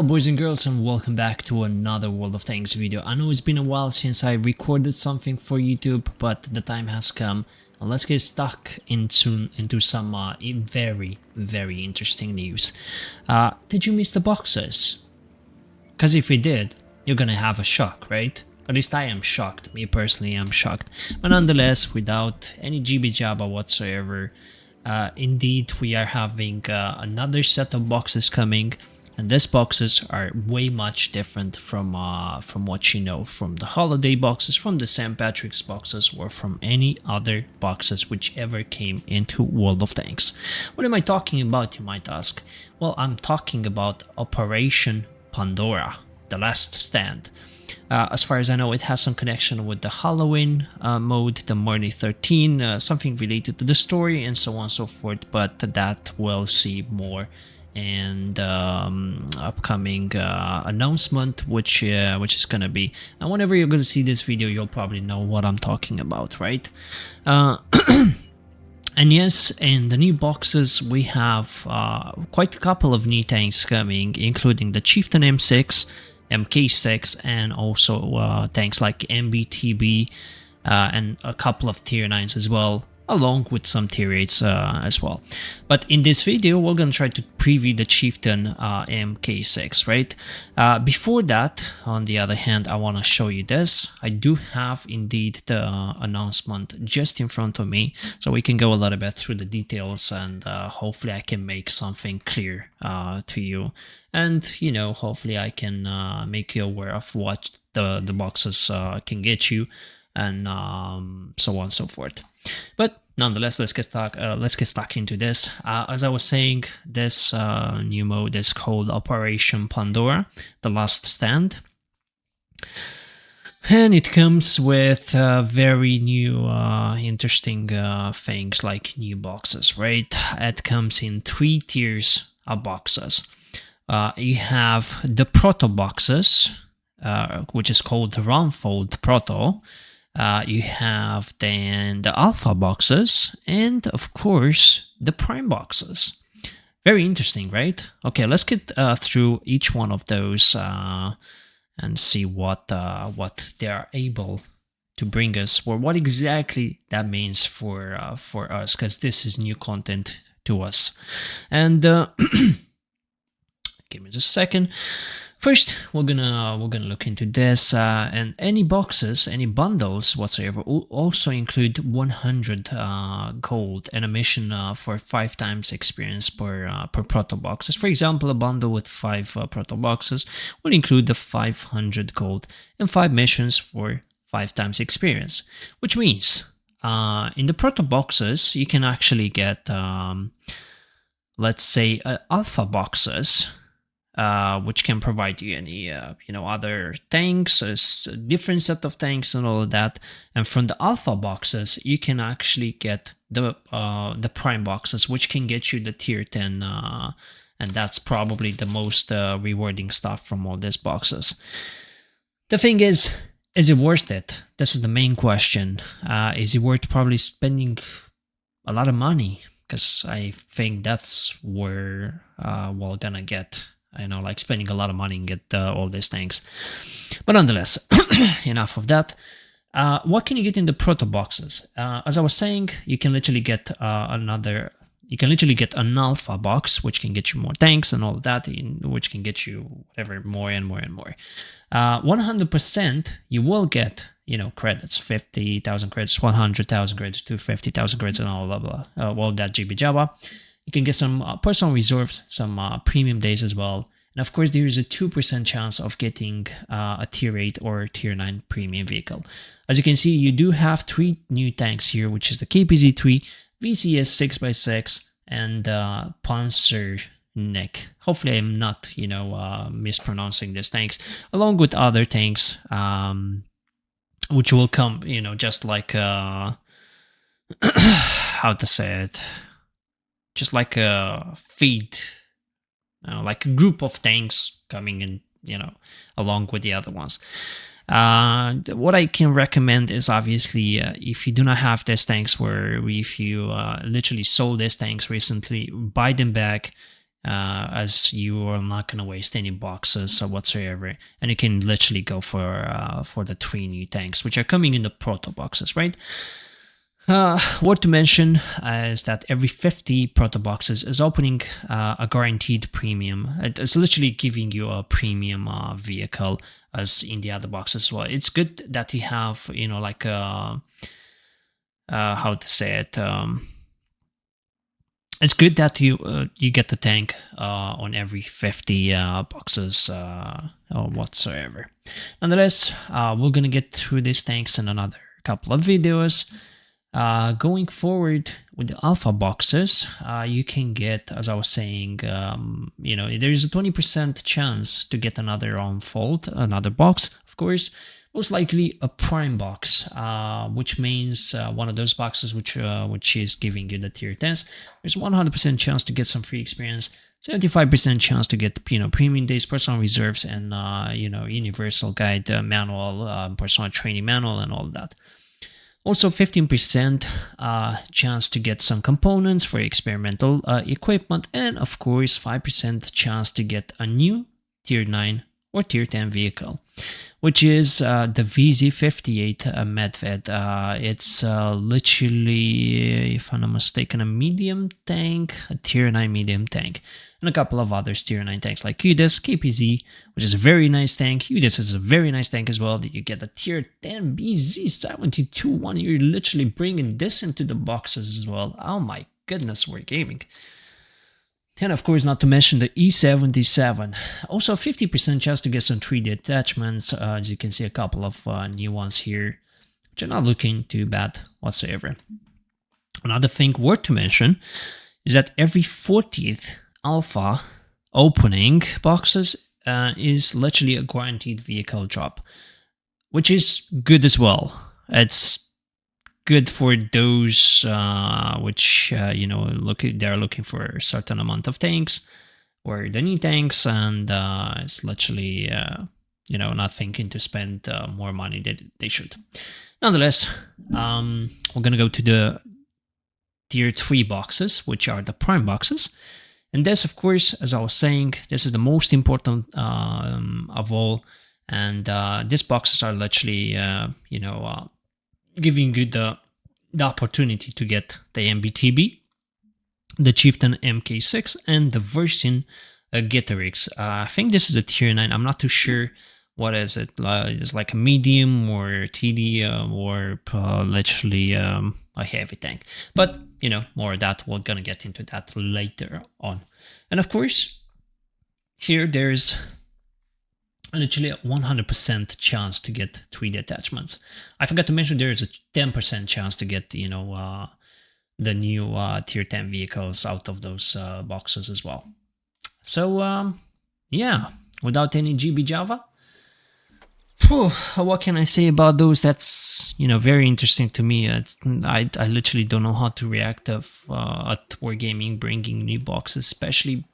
Hello boys and girls, and welcome back to another World of Tanks video. I know it's been a while since I recorded something for YouTube, but the time has come. And let's get stuck into some very interesting news. Did you miss the boxes? Because if you did, you're gonna have a shock, right? At least I am shocked. Me personally, I'm shocked. But nonetheless, without any jibby jabba whatsoever, indeed we are having another set of boxes coming. And these boxes are way much different from what you know from the holiday boxes, from the St. Patrick's boxes, or from any other boxes which ever came into World of Tanks. What am I talking about, you might ask? Well, I'm talking about Operation Pandora, the last stand. As far as I know, it has some connection with the Halloween mode, the Morning 13, something related to the story and so on and so forth, but that we'll see more and upcoming announcement which is gonna be, and whenever you're gonna see this video you'll probably know what I'm talking about, right? And yes, in the new boxes we have quite a couple of new tanks coming, including the Chieftain M6, MK6, and also tanks like MBTB and a couple of tier 9s as well, along with some tier 8s as well. But in this video, we're going to try to preview the Chieftain MK6, right? Before that, on the other hand, I want to show you this. I do have indeed the announcement just in front of me, so we can go a little bit through the details, and hopefully I can make something clear to you. And, you know, hopefully I can make you aware of what the boxes can get you, and so on and so forth. But nonetheless, let's get stuck into this. As I was saying, this new mode is called Operation Pandora, the last stand, and it comes with very new interesting things like new boxes, right? It comes in 3 tiers of boxes. You have the proto boxes, which is called the Raumfalte Proto. You have then the alpha boxes, and of course the prime boxes. Very interesting, right? Okay, let's get through each one of those and see what they are able to bring us, or what exactly that means for us, because this is new content to us. And give me just a second. First, we're gonna look into this, and any boxes, any bundles whatsoever will also include 100 gold and a mission for 5 times experience per proto boxes. For example, a bundle with 5 proto boxes will include the 500 gold and 5 missions for 5 times experience, which means in the proto boxes you can actually get, let's say, alpha boxes. Which can provide you any other tanks, a different set of tanks and all of that. And from the alpha boxes you can actually get the prime boxes, which can get you the tier 10, and that's probably the most rewarding stuff from all these boxes. The thing is it worth it? This is the main question. Is it worth probably spending a lot of money? Because I think that's where we're gonna get, like spending a lot of money and get all these tanks. But nonetheless, enough of that. What can you get in the proto boxes? As I was saying, you can literally get an alpha box, which can get you more tanks and all of that, which can get you whatever, more and more and more. 100% you will get, credits, 50,000 credits, 100,000 credits, 250,000 credits, and all that jibby jabba. You can get some personal reserves, some premium days as well. And of course, there is a 2% chance of getting a tier 8 or tier 9 premium vehicle. As you can see, you do have 3 new tanks here, which is the KPZ-3, VCS 6x6, and Panzernik. Hopefully I'm not, mispronouncing these tanks, along with other tanks, which will come, just like, how to say it? Just like a feed, like a group of tanks coming in, along with the other ones. What I can recommend is obviously if you do not have these tanks, if you literally sold these tanks recently, buy them back, as you are not going to waste any boxes or whatsoever, and you can literally go for the 3 new tanks which are coming in the proto boxes, right? What to mention is that every 50 proto boxes is opening a guaranteed premium. It's literally giving you a premium vehicle as in the other boxes as well. It's good that you have, you know, like how to say it. It's good that you get the tank on every 50 boxes or whatsoever. Nonetheless, we're gonna get through these tanks in another couple of videos. Going forward with the alpha boxes, you can get, as I was saying, you know, there's a 20% chance to get another Raumfalte, another box, of course, most likely a prime box, which means one of those boxes which is giving you the tier 10s. There's 100% chance to get some free experience, 75% chance to get, you know, premium days, personal reserves, and you know, universal guide manual, personal training manual, and all of that. Also 15% chance to get some components for experimental equipment, and of course 5% chance to get a new tier 9 or tier 10 vehicle, which is the VZ58 Medved. It's literally, if I'm not mistaken, a medium tank, a tier 9 medium tank, and a couple of others tier 9 tanks like UDIS, KPZ, which is a very nice tank. UDIS is a very nice tank as well. That you get a tier 10 BZ72-1. You're literally bringing this into the boxes as well. Oh my goodness, we're gaming. And of course, not to mention the E77. Also 50% chance to get some 3D attachments. As you can see, a couple of new ones here, which are not looking too bad whatsoever. Another thing worth to mention is that every 40th alpha opening boxes is literally a guaranteed vehicle drop, which is good as well. It's good for those which you know, they're looking for a certain amount of tanks or the new tanks, and it's literally you know, not thinking to spend more money than they should. Nonetheless, we're gonna go to the tier 3 boxes, which are the prime boxes, and this, of course, as I was saying, this is the most important of all, and these boxes are literally you know, giving you the opportunity to get the MBTB, the Chieftain MK6, and the Versin Getarix. I think this is a tier 9. I'm not too sure. What is it? It's like a medium or TD or literally a heavy tank. But, you know, more of that. We're going to get into that later on. And of course, here there's literally a 100% chance to get 3D attachments. I forgot to mention there's a 10% chance to get, you know, the new tier 10 vehicles out of those boxes as well. So yeah, without any GB Java, what can I say about those? That's, you know, very interesting to me. I literally don't know how to react at Wargaming bringing new boxes, especially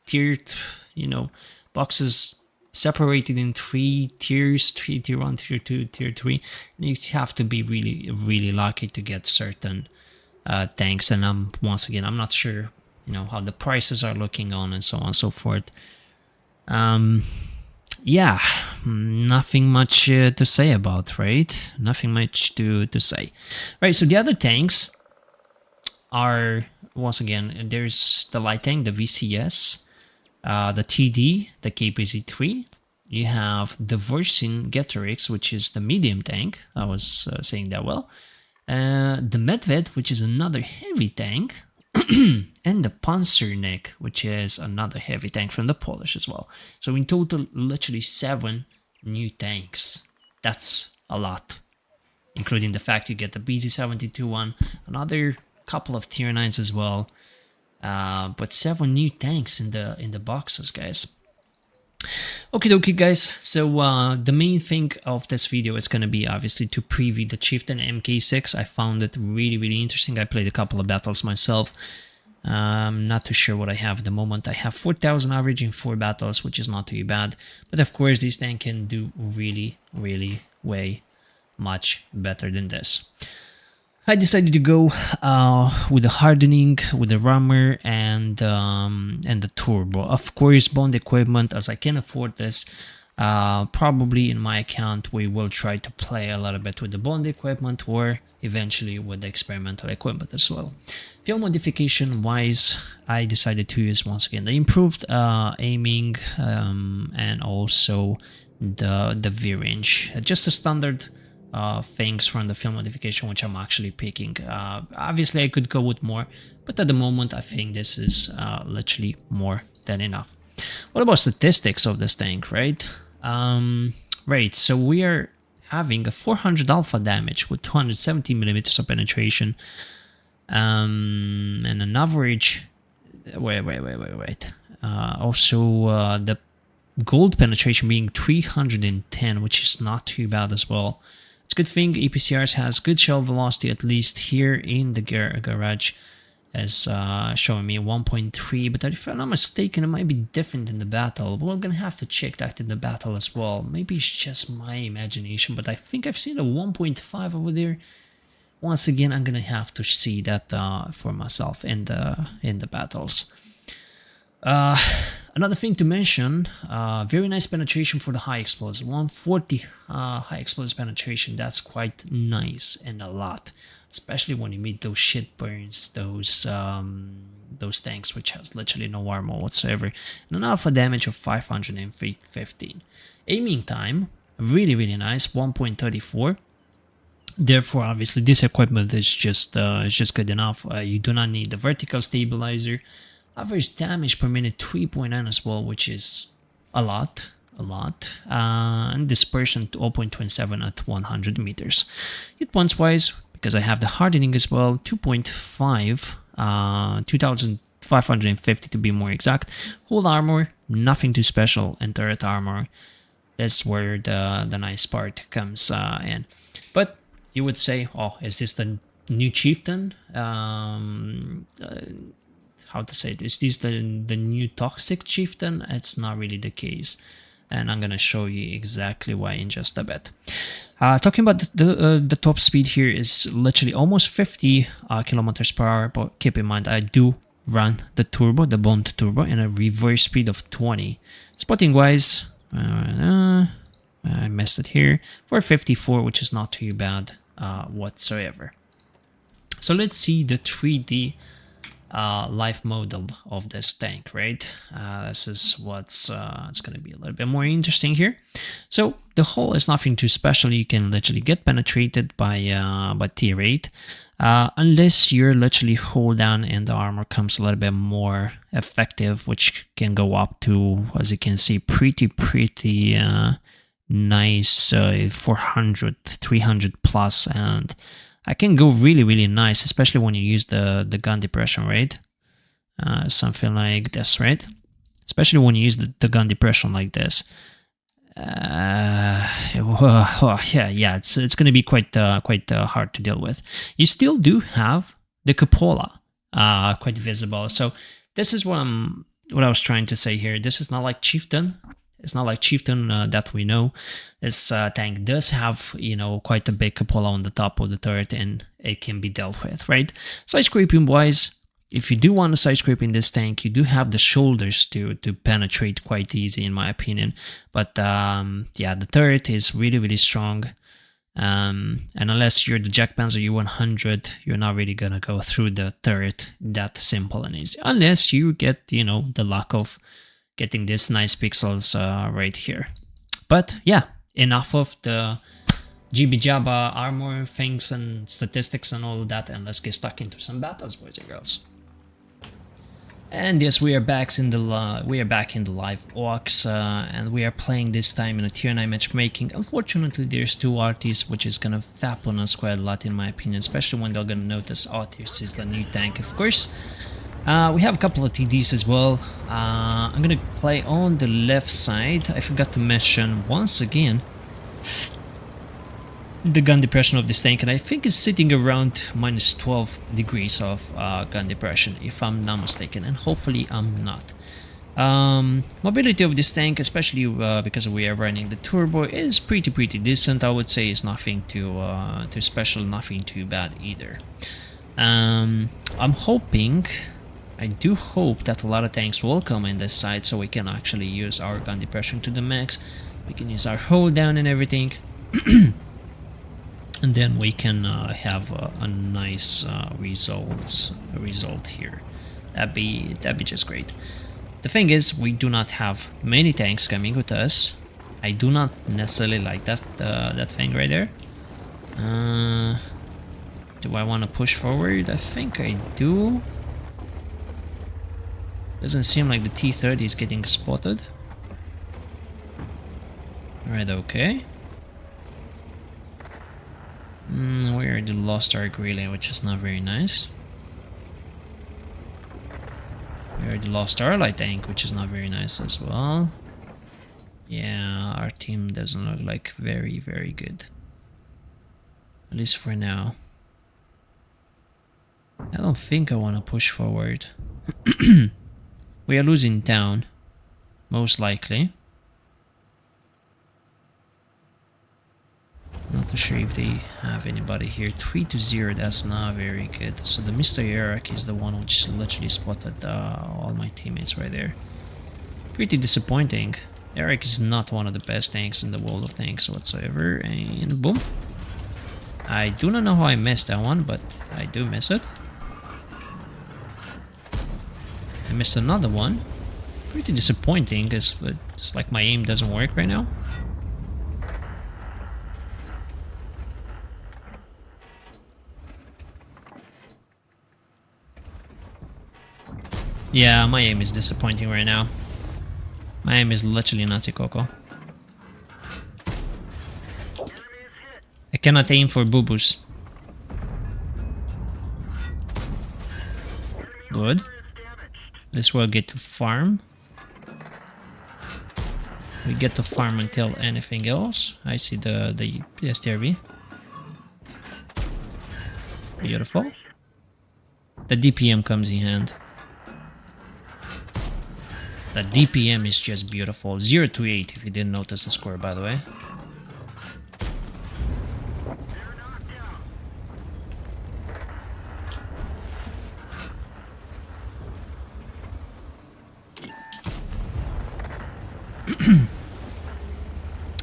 tiered, you know, boxes separated in 3 tiers, tier 1, tier 2, tier 3, and you have to be really lucky to get certain tanks. And once again, I'm not sure, you know, how the prices are looking on and so on and so forth. Yeah, nothing much to say about, right? Nothing much to say. Right, so the other tanks are, once again, there's the light tank, the VCS, the TD, the KPZ-3. You have the Versin Getarix, which is the medium tank. I was saying that well. The Medved, which is another heavy tank. And the Panzernik, which is another heavy tank from the Polish as well. So in total, literally 7 new tanks. That's a lot. Including the fact you get the BZ72 one, another couple of tier 9s as well. But 7 new tanks in the boxes, guys. Okay, guys. So the main thing of this video is going to be obviously to preview the Chieftain MK6. I found it really interesting. I played a couple of battles myself. I'm not too sure what I have at the moment. I have 4,000 average in 4 battles, which is not too bad. But of course, this tank can do really way much better than this. I decided to go with the hardening, with the rammer, and the turbo. Of course, bond equipment, as I can afford this. Probably in my account, we will try to play a little bit with the bond equipment, or eventually with the experimental equipment as well. Field modification wise, I decided to use once again the improved aiming and also the V-range. Just a standard things from the field modification, which I'm actually picking. Obviously I could go with more, but at the moment I think this is literally more than enough. What about statistics of this tank, right? Right, so we are having a 400 alpha damage with 270 millimeters of penetration, and an average. Wait. Also, the gold penetration being 310, which is not too bad as well. It's a good thing EPCRs has good shell velocity, at least here in the garage, as showing me 1.3, but if I'm not mistaken, it might be different in the battle. We're gonna have to check that in the battle as well. Maybe it's just my imagination, but I think I've seen a 1.5 over there. Once again, I'm gonna have to see that for myself in the battles. Another thing to mention, very nice penetration for the high explosive, 140 high explosive penetration. That's quite nice and a lot, especially when you meet those shit burns, those tanks which has literally no armor whatsoever, and an alpha damage of 515. Aiming time, really nice, 1.34. Therefore, obviously, this equipment is just good enough. You do not need the vertical stabilizer. Average damage per minute 3.9 as well, which is a lot. And dispersion 0.27 at 100 meters. Hit points wise, because I have the hardening as well, 2.5, 2,550 to be more exact. Whole armor, nothing too special, and turret armor. That's where the nice part comes in. But you would say, oh, is this the new Chieftain? How to say it? Is this the new toxic Chieftain? It's not really the case, and I'm gonna show you exactly why in just a bit. Talking about the top speed here is literally almost 50 kilometers per hour, but keep in mind I do run the turbo, the bond turbo, and a reverse speed of 20. Spotting wise, I missed it here for 54, which is not too bad whatsoever. So let's see the 3D life model of this tank, right? This is what's it's going to be a little bit more interesting here. So the hull is nothing too special. You can literally get penetrated by T8 unless you're literally hold down and the armor comes a little bit more effective, which can go up to, as you can see, pretty nice 400, 300 plus, and I can go really nice, especially when you use the gun depression, right? Something like this, right? Especially when you use the gun depression like this. Yeah, it's gonna be quite hard to deal with. You still do have the cupola quite visible. So this is what I was trying to say here. This is not like Chieftain. It's not like Chieftain that we know. This tank does have, quite a big cupola on the top of the turret, and it can be dealt with, right? Side scraping wise, if you do want to side scrape in this tank, you do have the shoulders to penetrate quite easy, in my opinion. But yeah, the turret is really strong. And unless you're the Jack Panzer U100, you're not really gonna go through the turret that simple and easy, unless you get, the luck of getting these nice pixels right here. But yeah, enough of the GB Jabba armor things and statistics and all of that, and let's get stuck into some battles, boys and girls. And yes, we are back in the live orcs, and we are playing this time in a tier 9 matchmaking. Unfortunately, there's two artists, which is gonna fap on us quite a lot, in my opinion, especially when they're gonna notice, oh, this is the new tank, of course. We have a couple of TDs as well. I'm gonna play on the left side. I forgot to mention once again the gun depression of this tank, and I think it's sitting around minus 12 degrees of gun depression, if I'm not mistaken, and hopefully I'm not. Mobility of this tank, especially because we are running the turbo, is pretty decent. I would say it's nothing too special, nothing too bad either. I'm hoping, I do hope that a lot of tanks will come in this side so we can actually use our gun depression to the max. We can use our hold down and everything. And then we can have a nice result here. That'd be just great. The thing is, we do not have many tanks coming with us. I do not necessarily like that thing right there. Do I want to push forward? I think I do. Doesn't seem like the T30 is getting spotted. Right, okay. We already lost our relay, which is not very nice. We already lost our light tank, which is not very nice as well. Yeah, our team doesn't look like very good. At least for now. I don't think I want to push forward. We are losing down, most likely. Not too sure if they have anybody here. 3-0, that's not very good. So the Mr. Eric is the one which literally spotted all my teammates right there. Pretty disappointing. Eric is not one of the best tanks in the world of tanks whatsoever. And boom. I do not know how I missed that one, but I do miss it. I missed another one. Pretty disappointing, because it's like my aim doesn't work right now. Yeah, my aim is disappointing right now. My aim is literally Nazi Coco. I cannot aim for boo-boos. Good. This will get to farm. We get to farm until anything else. I see the STRV. Beautiful. The DPM comes in hand. The DPM is just beautiful. 0-8 if you didn't notice the score, by the way.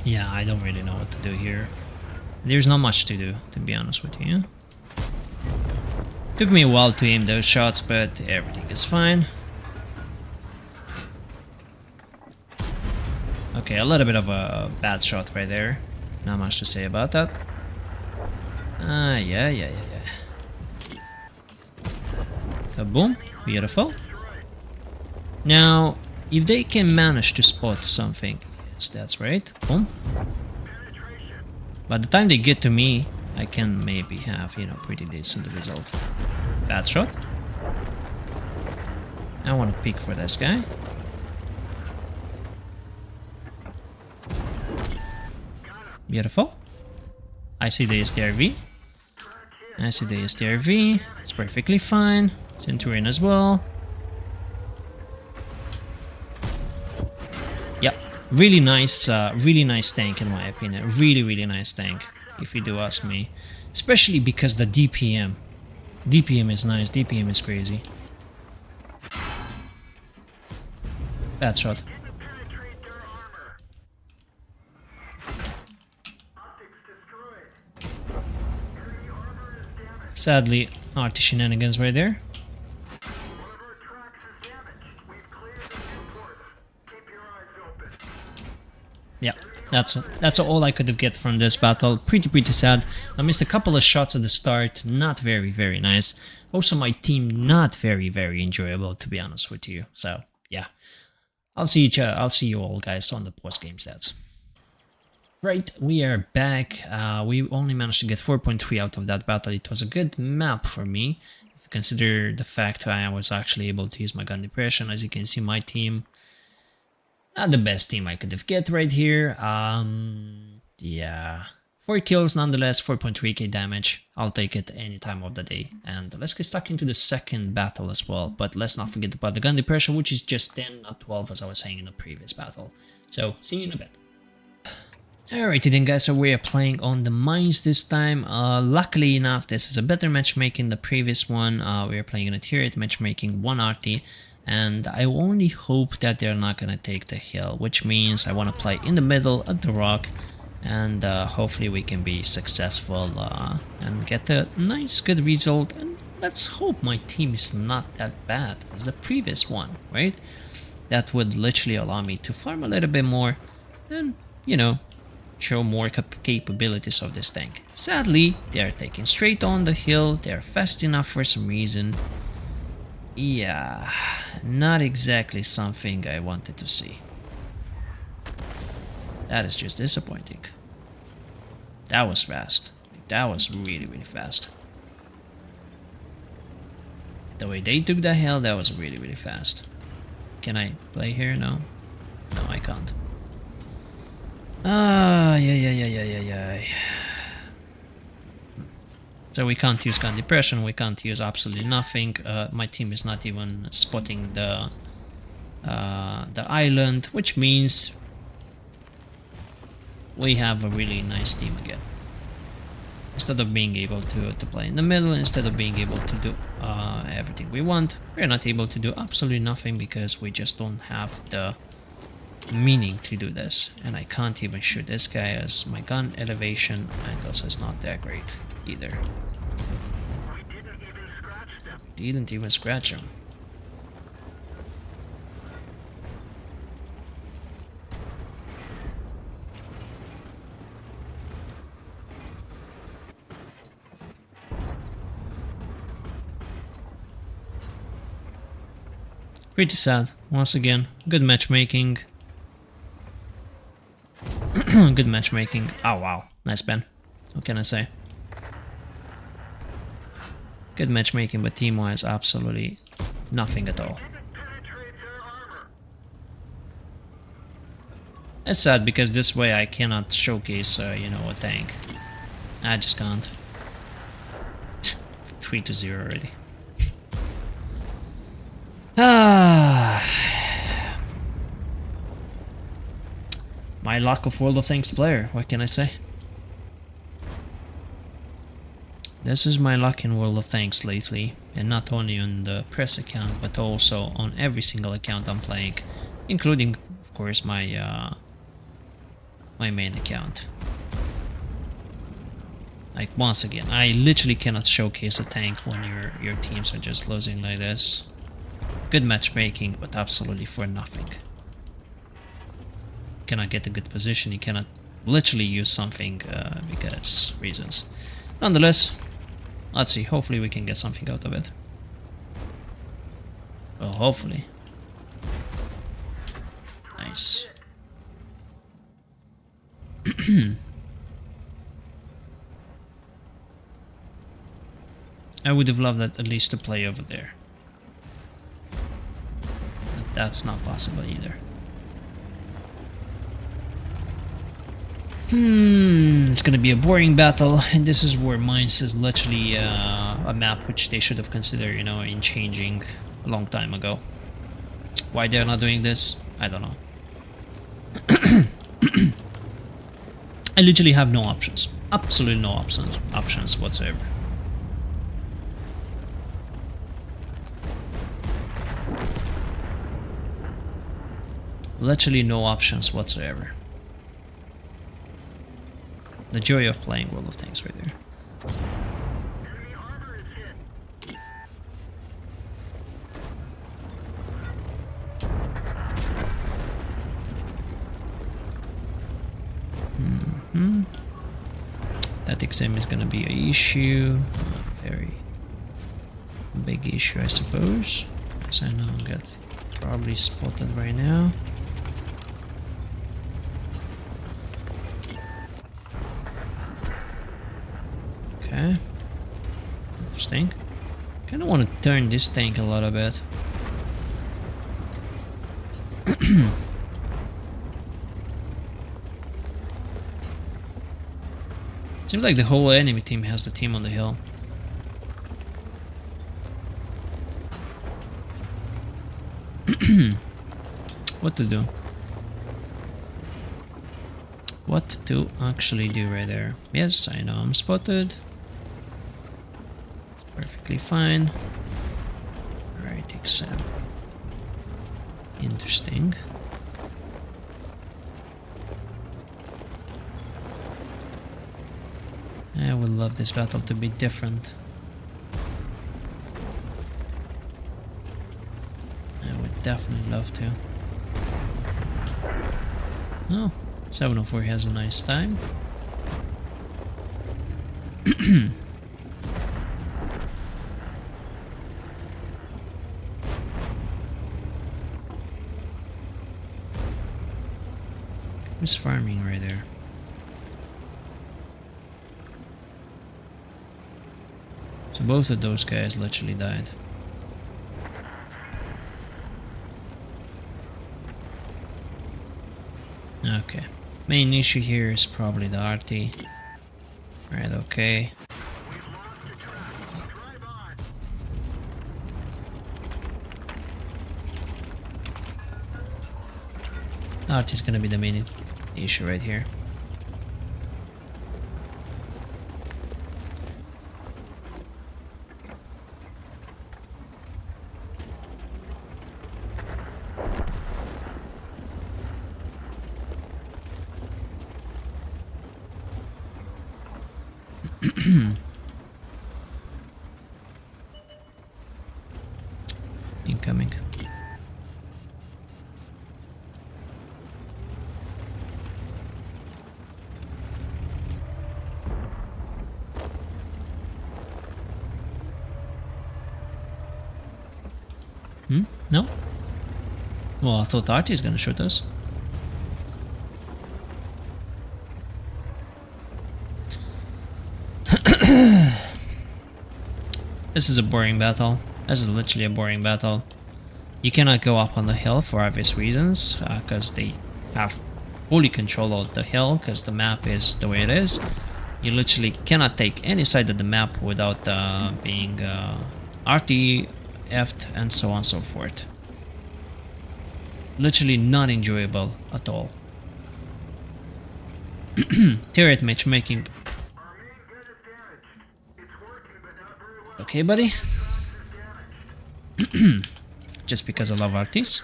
Yeah, I don't really know what to do here. There's not much to do, to be honest with you. Took me a while to aim those shots, but everything is fine. Okay, a little bit of a bad shot right there. Not much to say about that. Yeah. Kaboom. Beautiful. Now, if they can manage to spot something, yes, that's right. Boom. By the time they get to me, I can maybe have, you know, pretty decent result. Bad shot. I want to peek for this guy. Beautiful. I see the STRV. I see the STRV. It's perfectly fine. Centurion as well. Yep. Really nice tank in my opinion. Really nice tank, if you do ask me. Especially because the DPM. DPM is nice. DPM is crazy. Bad shot. Sadly, RT shenanigans right there. Yeah, that's all I could have get from this battle. Pretty sad. I missed a couple of shots at the start. Not very nice. Also, my team not very enjoyable, to be honest with you. So yeah, I'll see you all guys on the post game stats. Right, we are back. We only managed to get 4.3 out of that battle. It was a good map for me, if you consider the fact I was actually able to use my gun depression. As you can see, my team, not the best team I could have get right here. Yeah, 4 kills nonetheless, 4.3k damage. I'll take it any time of the day. And let's get stuck into the second battle as well. But let's not forget about the gun depression, which is just 10, not 12 as I was saying in the previous battle. So, see you in a bit. Alrighty then guys, so we are playing on the mines this time. Luckily enough, this is a better matchmaking than the previous one. We are playing in a tier 8 matchmaking, 1 RT. And I only hope that they're not gonna take the hill, which means I want to play in the middle at the rock. And hopefully we can be successful and get a nice good result, and let's hope my team is not that bad as the previous one, right? That would literally allow me to farm a little bit more and, you know, show more capabilities of this tank. Sadly, they are taking straight on the hill, they are fast enough for some reason. Yeah, not exactly something I wanted to see. That is just disappointing. That was fast. That was really, really fast. The way they took the hill, that was really, really fast. Can I play here? No? No, I can't. Yeah. So we can't use gun depression, we can't use absolutely nothing. My team is not even spotting the island, which means we have a really nice team again. Instead of being able to play in the middle, instead of being able to do everything we want, we're not able to do absolutely nothing because we just don't have the meaning to do this. And I can't even shoot this guy as my gun elevation angles is not that great either. We didn't even scratch him. Pretty sad, once again. Good matchmaking. Good matchmaking. Oh wow, nice ban. What can I say? Good matchmaking, but team-wise, absolutely nothing at all. It's sad because this way I cannot showcase, you know, a tank. I just can't. 3-0 already. My luck of World of Tanks player, what can I say? This is my luck in World of Tanks lately, and not only on the press account, but also on every single account I'm playing, including, of course, my my main account. Like, once again, I literally cannot showcase a tank when your teams are just losing like this. Good matchmaking, but absolutely for nothing. Cannot get a good position, you cannot literally use something because reasons. Nonetheless, let's see, hopefully we can get something out of it. Well, hopefully. Nice. I would have loved that at least to play over there. But that's not possible either. It's gonna be a boring battle, and this is where Mines is literally a map which they should have considered, you know, in changing a long time ago. Why they're not doing this, I don't know. I literally have no options. Absolutely no options whatsoever. Literally no options whatsoever. The joy of playing World of Tanks right there. That XM is gonna be an issue. A very big issue, I suppose. As I know, I'll get probably spotted right now. Okay. Interesting. Kinda wanna turn this tank a little bit. Seems like the whole enemy team has the team on the hill. What to do? What to actually do right there? Yes, I know I'm spotted. Perfectly fine. Alright, exam. Interesting. I would love this battle to be different. I would definitely love to. Oh, 704 has a nice time. Who's farming right there? So both of those guys literally died. Okay. Main issue here is probably the RT. Right, okay. RT is gonna be the main issue right here. Incoming. No? Well, I thought Artie is gonna shoot us. This is a boring battle. This is literally a boring battle. You cannot go up on the hill for obvious reasons, because they have fully control of the hill, because the map is the way it is. You literally cannot take any side of the map without being RT, F'd, and so on and so forth. Literally not enjoyable at all. Turret matchmaking. Okay, buddy. Just because I love RTs.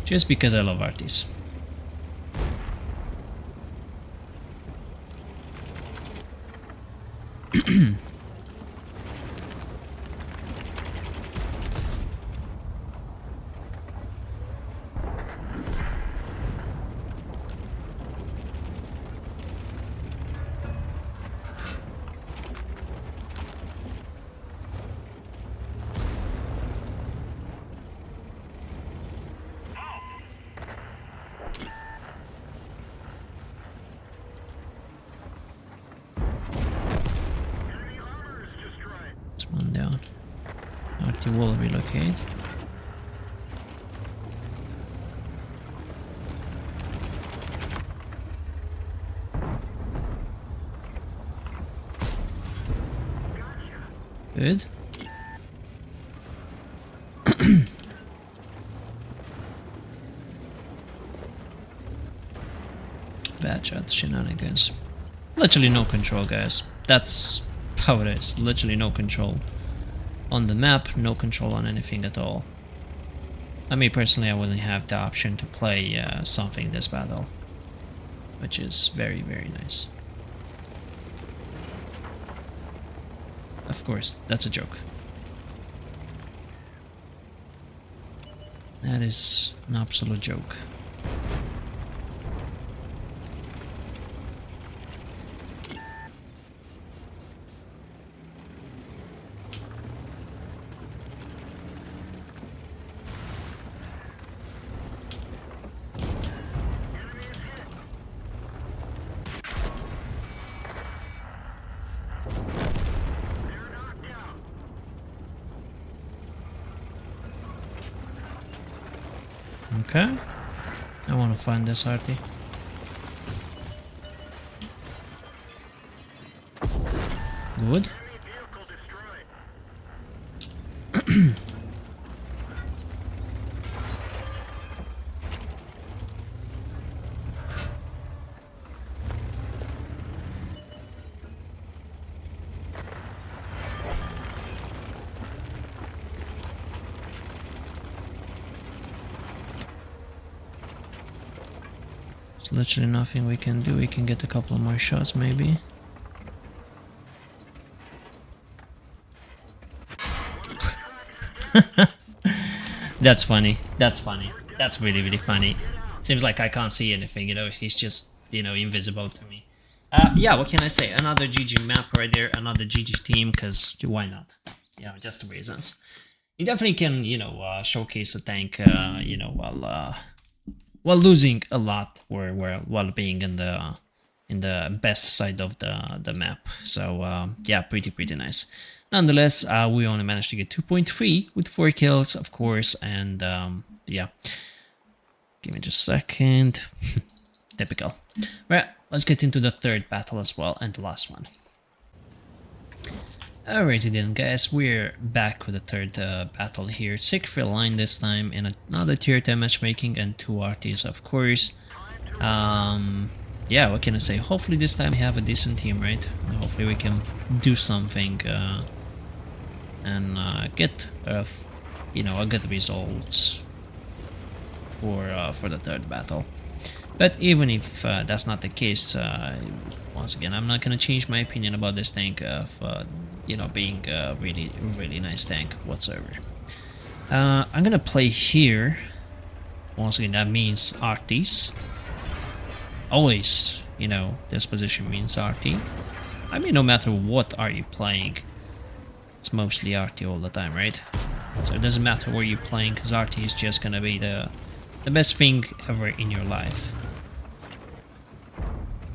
Just because I love RTs. One down. RT will relocate. Good. Bad shot shenanigans. Literally no control, guys. That's how it is. Literally no control on the map, no control on anything at all. I mean, personally, I wouldn't have the option to play something this battle, which is very, very nice. Of course, that's a joke. That is an absolute joke. Okay, I want to find this RT. good. There's literally nothing we can do. We can get a couple more shots maybe. That's funny. That's funny. That's really, really funny. Seems like I can't see anything, you know, he's just, you know, invisible to me. Yeah, what can I say? Another GG map right there, another GG team, because why not? You know, just the reasons. You definitely can, you know, showcase a tank, you know, while losing a lot, or while being in the best side of the map. So yeah, pretty nice. Nonetheless, we only managed to get 2.3 with 4 kills, of course, and yeah. Give me just a second. Typical. Right, let's get into the third battle as well, and the last one. Alrighty then, guys, we're back with the third battle here. 6-free line this time, and another tier 10 matchmaking, and 2 RTs, of course. Yeah, what can I say? Hopefully this time we have a decent team, right? Hopefully we can do something and get, you know, a good results for the third battle. But even if that's not the case, once again, I'm not gonna change my opinion about this tank of you know, being a really nice tank whatsoever. I'm gonna play here. Once again, that means RTs. Always, you know, this position means RT. I mean, no matter what are you playing, it's mostly RT all the time, right? So it doesn't matter where you're playing, because RT is just gonna be the best thing ever in your life.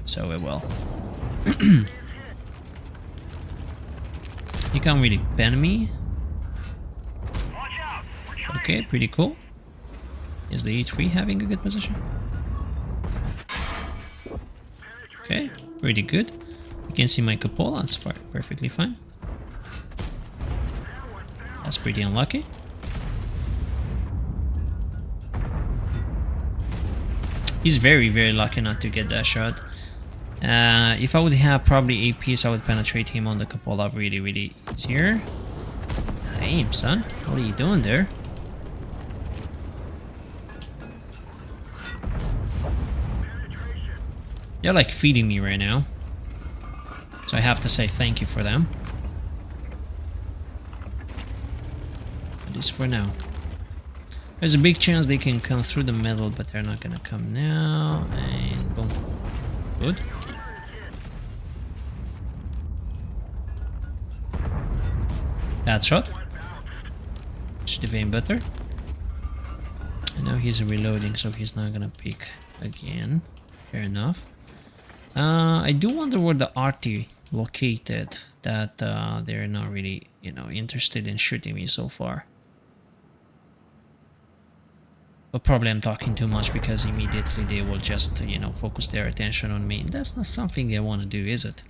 So it will. You can't really pen me. Okay, pretty cool. Is the E3 having a good position? Okay, pretty good. You can see my cupola, that's perfectly fine. That's pretty unlucky. He's very lucky not to get that shot. If I would have probably APs, I would penetrate him on the cupola really easier. Aim, son. What are you doing there? They're like feeding me right now. So I have to say thank you for them. At least for now. There's a big chance they can come through the middle, but they're not gonna come now. And boom. Good. Bad shot. Should have aimed better. And now he's reloading, so he's not gonna pick again. Fair enough. I do wonder where the RT located, that they're not really, you know, interested in shooting me so far. But probably I'm talking too much, because immediately they will just, you know, focus their attention on me. That's not something I want to do, is it?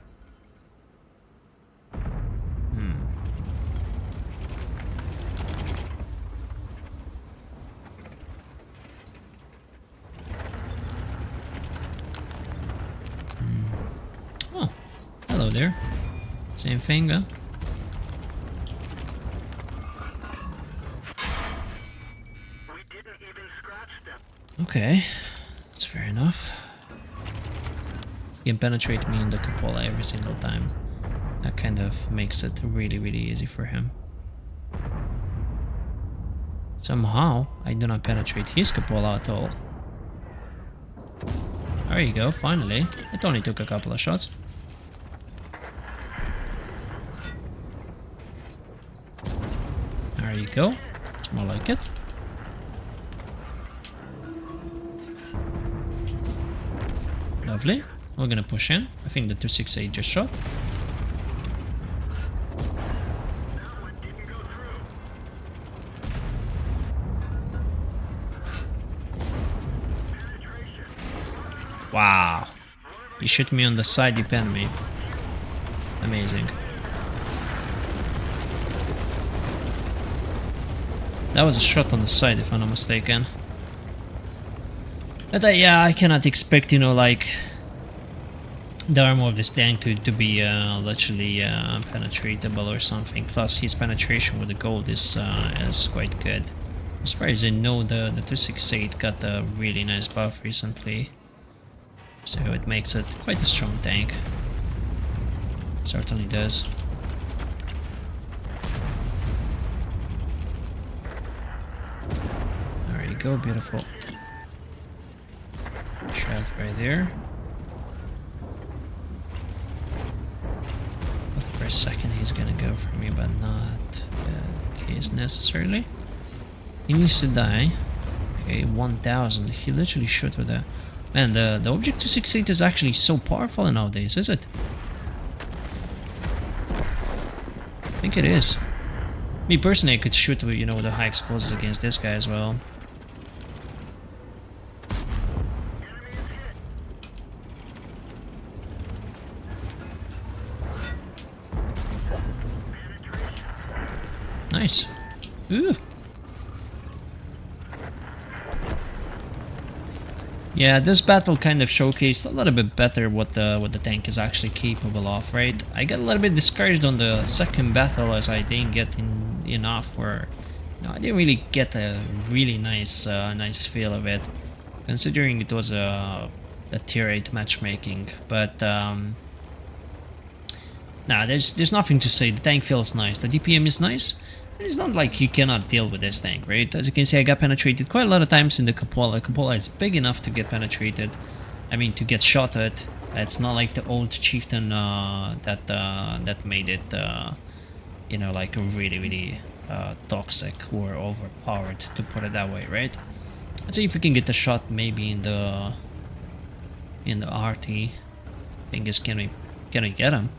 Oh, hello there. Same thing, huh? Okay, that's fair enough. He can penetrate me in the cupola every single time. That kind of makes it really easy for him. Somehow, I do not penetrate his cupola at all. There you go, finally. It only took a couple of shots. There you go. It's more like it. Lovely. We're gonna push in. I think the 268 just shot. Wow. You shoot me on the side, you pen me. Amazing. That was a shot on the side, if I'm not mistaken. But yeah, I cannot expect, you know, like the armor of this tank to be literally penetratable or something. Plus, his penetration with the gold is quite good. As far as I know, the 268 got a really nice buff recently, so it makes it quite a strong tank. Certainly does. There you go, beautiful. Shot right there. But for a second he's gonna go for me, but not the case necessarily. He needs to die. Okay, 1000. He literally shot with that. Man, the Object 268 is actually so powerful nowadays, is it? I think it is. Me personally, I could shoot with, you know, the high explosives against this guy as well. Nice. Ooh. Yeah, this battle kind of showcased a little bit better what the tank is actually capable of, right? I got a little bit discouraged on the second battle as I didn't get enough, or no, I didn't really get a really nice nice feel of it, considering it was a tier 8 matchmaking. But nah, there's nothing to say. The tank feels nice. The DPM is nice. It's not like you cannot deal with this tank, right? As you can see, I got penetrated quite a lot of times in the cupola. Cupola is big enough to get penetrated. I mean, to get shot at. It's not like the old Chieftain that made it, you know, like really toxic or overpowered, to put it that way, right? Let's see if we can get the shot maybe in the RT. Thing is, can we get him?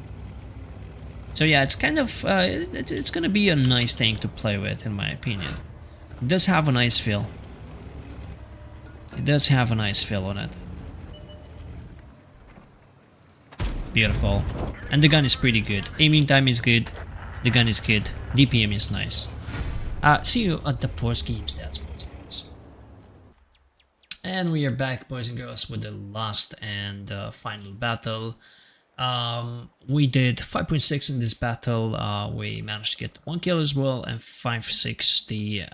So yeah, it's kind of it's gonna be a nice tank to play with, in my opinion. It does have a nice feel. It does have a nice feel on it. Beautiful. And the gun is pretty good. Aiming time is good. The gun is good. DPM is nice. See you at the post-game stats, boys and girls. And we are back, boys and girls, with the last and final battle. We did 5.6 in this battle. We managed to get 1 kill as well, and 560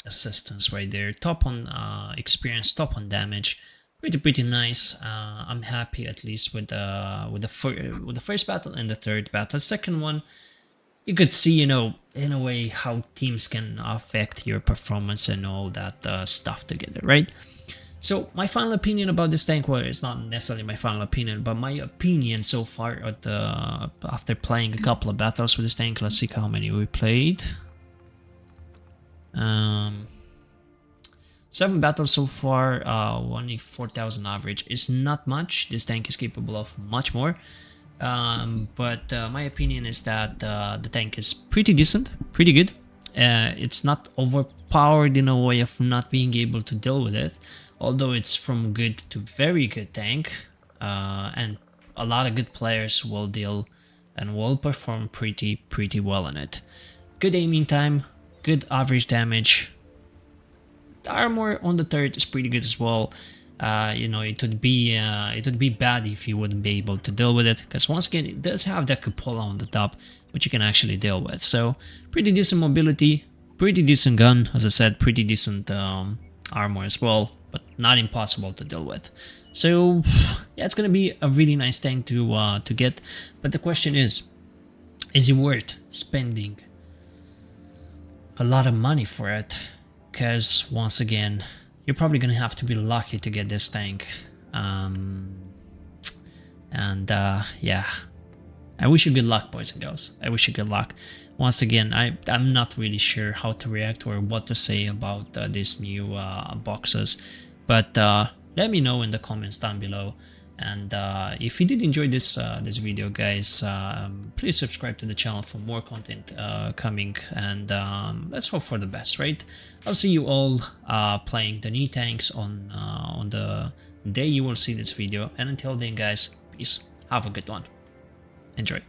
assistance right there. Top on experience, top on damage. Pretty nice. I'm happy at least with the first battle and the third battle. Second one, you could see, you know, in a way how teams can affect your performance and all that stuff together, right? So my final opinion about this tank, well, it's not necessarily my final opinion, but my opinion so far at after playing a couple of battles with this tank. Let's see how many we played. 7 battles so far, only 4,000 average. Is not much. This tank is capable of much more. But my opinion is that the tank is pretty decent, pretty good. It's not overpowered in a way of not being able to deal with it. Although it's from good to very good tank, and a lot of good players will deal and will perform pretty well in it. Good aiming time, good average damage. The armor on the turret is pretty good as well. You know, it would be bad if you wouldn't be able to deal with it, because once again it does have that cupola on the top, which you can actually deal with. So pretty decent mobility, pretty decent gun, as I said, pretty decent armor as well, but not impossible to deal with. So yeah, it's gonna be a really nice tank to get. But the question is it worth spending a lot of money for it? Because once again, you're probably gonna have to be lucky to get this tank. Yeah, I wish you good luck, boys and girls. I wish you good luck. Once again, I'm not really sure how to react or what to say about these new boxes, but let me know in the comments down below. And if you did enjoy this video, guys, please subscribe to the channel for more content coming, and let's hope for the best, right? I'll see you all playing the new tanks on the day you will see this video, and until then, guys, peace, have a good one, enjoy.